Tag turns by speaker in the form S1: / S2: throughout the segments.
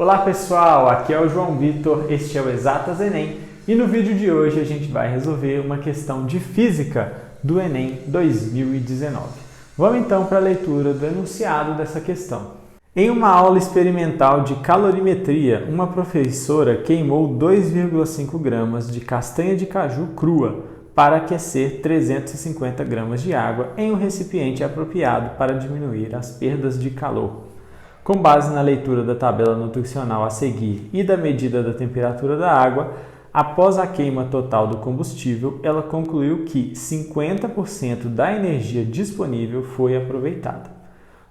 S1: Olá pessoal, aqui é o João Vitor, este é o Exatas Enem e no vídeo de hoje a gente vai resolver uma questão de física do Enem 2019. Vamos então para a leitura do enunciado dessa questão. Em uma aula experimental de calorimetria, uma professora queimou 2,5 gramas de castanha de caju crua para aquecer 350 gramas de água em um recipiente apropriado para diminuir as perdas de calor. Com base na leitura da tabela nutricional a seguir e da medida da temperatura da água, após a queima total do combustível, ela concluiu que 50% da energia disponível foi aproveitada.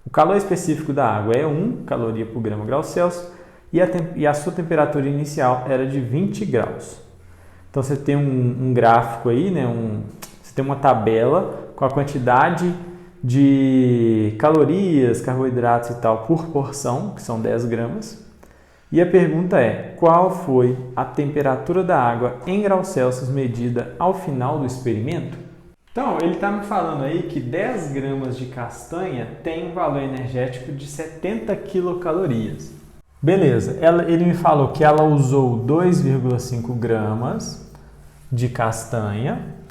S1: O calor específico da água é 1 caloria por grama grau Celsius e a sua temperatura inicial era de 20 graus. Então você tem um gráfico aí, né? Você tem uma tabela com a quantidade de calorias, carboidratos e tal por porção, que são 10 gramas. E a pergunta é, qual foi a temperatura da água em graus Celsius medida ao final do experimento? Então, ele está me falando aí que 10 gramas de castanha tem um valor energético de 70 quilocalorias. Beleza, ele me falou que ela usou 2,5 gramas de castanha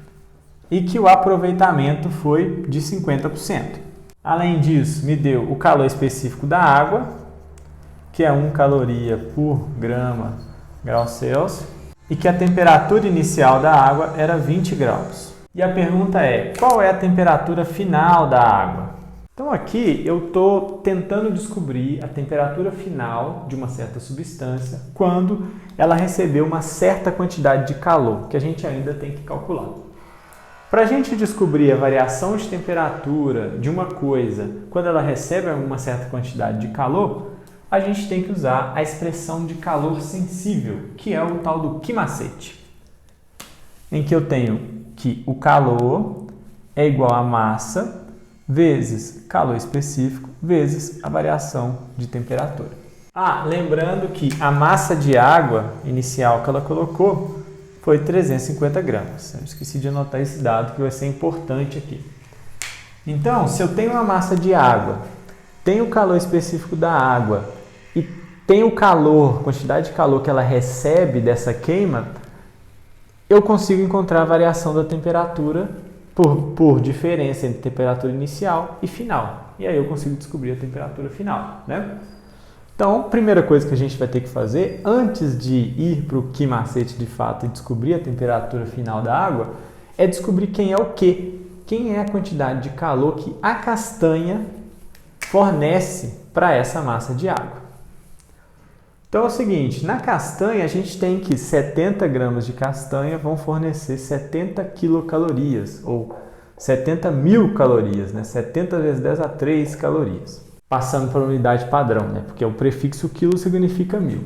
S1: e que o aproveitamento foi de 50%. Além disso, me deu o calor específico da água, que é 1 caloria por grama grau Celsius, e que a temperatura inicial da água era 20 graus. E a pergunta é, qual é a temperatura final da água? Então aqui eu estou tentando descobrir a temperatura final de uma certa substância quando ela recebeu uma certa quantidade de calor, que a gente ainda tem que calcular. Para a gente descobrir a variação de temperatura de uma coisa quando ela recebe uma certa quantidade de calor, a gente tem que usar a expressão de calor sensível, que é o tal do Qui-macete, em que eu tenho que o calor é igual a massa vezes calor específico vezes a variação de temperatura. Lembrando que a massa de água inicial que ela colocou foi 350 gramas. Eu esqueci de anotar esse dado que vai ser importante aqui. Então, se eu tenho uma massa de água, tenho o calor específico da água e tenho o calor, quantidade de calor que ela recebe dessa queima, eu consigo encontrar a variação da temperatura por diferença entre temperatura inicial e final. E aí eu consigo descobrir a temperatura final, né? Então, a primeira coisa que a gente vai ter que fazer, antes de ir para o Qui-macete de fato e descobrir a temperatura final da água, é descobrir quem é o quê? Quem é a quantidade de calor que a castanha fornece para essa massa de água. Então é o seguinte, na castanha a gente tem que 70 gramas de castanha vão fornecer 70 quilocalorias, ou 70 mil calorias, né? 70 vezes 10 a 3 calorias. Passando para a unidade padrão, né? Porque o prefixo quilo significa 1000.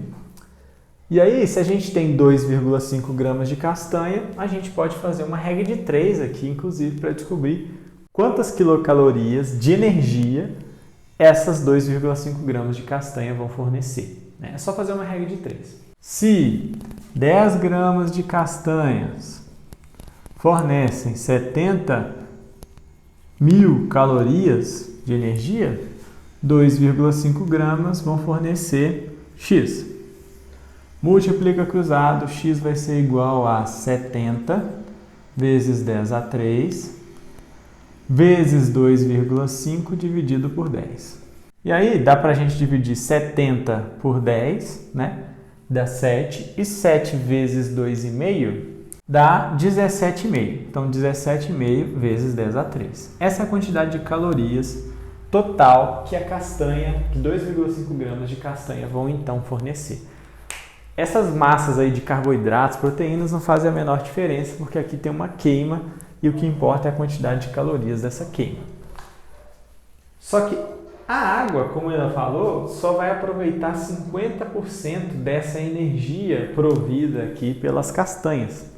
S1: E aí, se a gente tem 2,5 gramas de castanha, a gente pode fazer uma regra de 3 aqui, inclusive, para descobrir quantas quilocalorias de energia essas 2,5 gramas de castanha vão fornecer. É só fazer uma regra de 3. Se 10 gramas de castanhas fornecem 70 mil calorias de energia, 2,5 gramas vão fornecer X. Multiplica cruzado, X vai ser igual a 70 vezes 10 a 3 vezes 2,5 dividido por 10. E aí dá para a gente dividir 70 por 10, né? Dá 7. E 7 vezes 2,5 dá 17,5. Então 17,5 vezes 10 a 3. Essa é a quantidade de calorias total que a castanha, que 2,5 gramas de castanha vão então fornecer. Essas massas aí de carboidratos, proteínas não fazem a menor diferença, porque aqui tem uma queima e o que importa é a quantidade de calorias dessa queima. Só que a água, como ela falou, só vai aproveitar 50% dessa energia provida aqui pelas castanhas.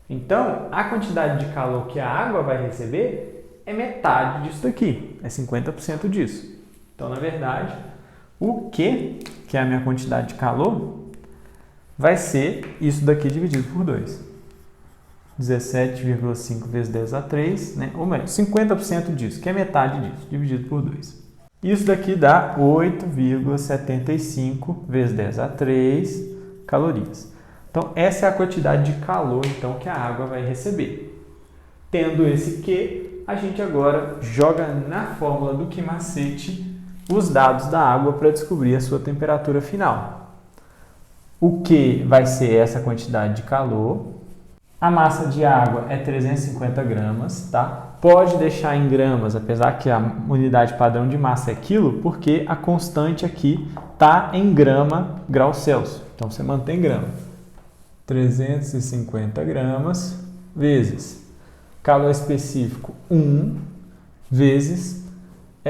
S1: Então, a quantidade de calor que a água vai receber é metade disso daqui, é 50% disso. Então, na verdade, o Q, que é a minha quantidade de calor, vai ser isso daqui dividido por 2. 17,5 vezes 10 a 3, né? Ou melhor, 50% disso, que é metade disso, dividido por 2. Isso daqui dá 8,75 vezes 10 a 3 calorias. Então, essa é a quantidade de calor então, que a água vai receber. Tendo esse Q, a gente agora joga na fórmula do Q-macete os dados da água para descobrir a sua temperatura final. O Q vai ser essa quantidade de calor. A massa de água é 350 gramas, tá? Pode deixar em gramas, apesar que a unidade padrão de massa é quilo, porque a constante aqui está em grama grau Celsius. Então, você mantém grama. 350 gramas vezes calor específico 1 vezes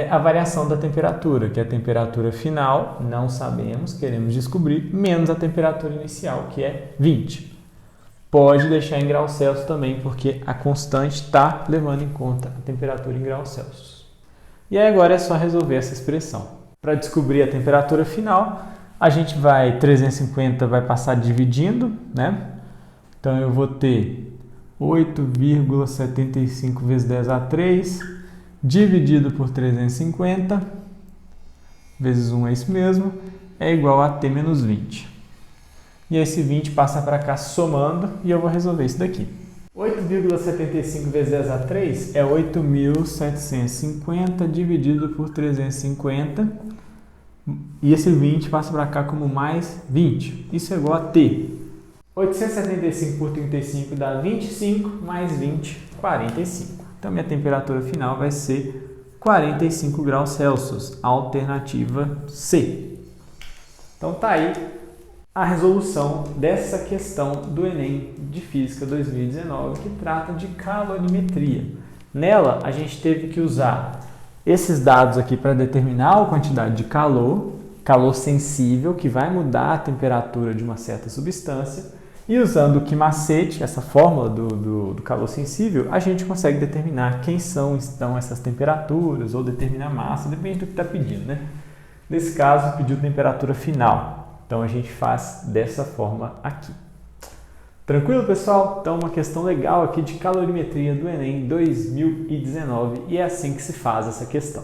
S1: a variação da temperatura, que é a temperatura final, não sabemos, queremos descobrir, menos a temperatura inicial, que é 20. Pode deixar em graus Celsius também, porque a constante está levando em conta a temperatura em graus Celsius. E aí agora é só resolver essa expressão. Para descobrir a temperatura final, a gente vai, 350 vai passar dividindo, né? Então eu vou ter 8,75 vezes 10 a 3, dividido por 350, vezes 1 é isso mesmo, é igual a T menos 20. E esse 20 passa para cá somando e eu vou resolver isso daqui. 8,75 vezes 10 a 3 é 8.750 dividido por 350. E esse 20 passa para cá como mais 20. Isso é igual a T. 875 por 35 dá 25, mais 20, 45. Então, minha temperatura final vai ser 45 graus Celsius, alternativa C. Então, tá aí a resolução dessa questão do Enem de Física 2019, que trata de calorimetria. Nela, a gente teve que usar esses dados aqui para determinar a quantidade de calor, calor sensível, que vai mudar a temperatura de uma certa substância, e usando o Q-macete, essa fórmula do calor sensível, a gente consegue determinar quem são então essas temperaturas, ou determinar a massa, depende do que está pedindo, né? Nesse caso, pediu temperatura final. Então, a gente faz dessa forma aqui. Tranquilo, pessoal? Então, uma questão legal aqui de calorimetria do Enem 2019 e é assim que se faz essa questão.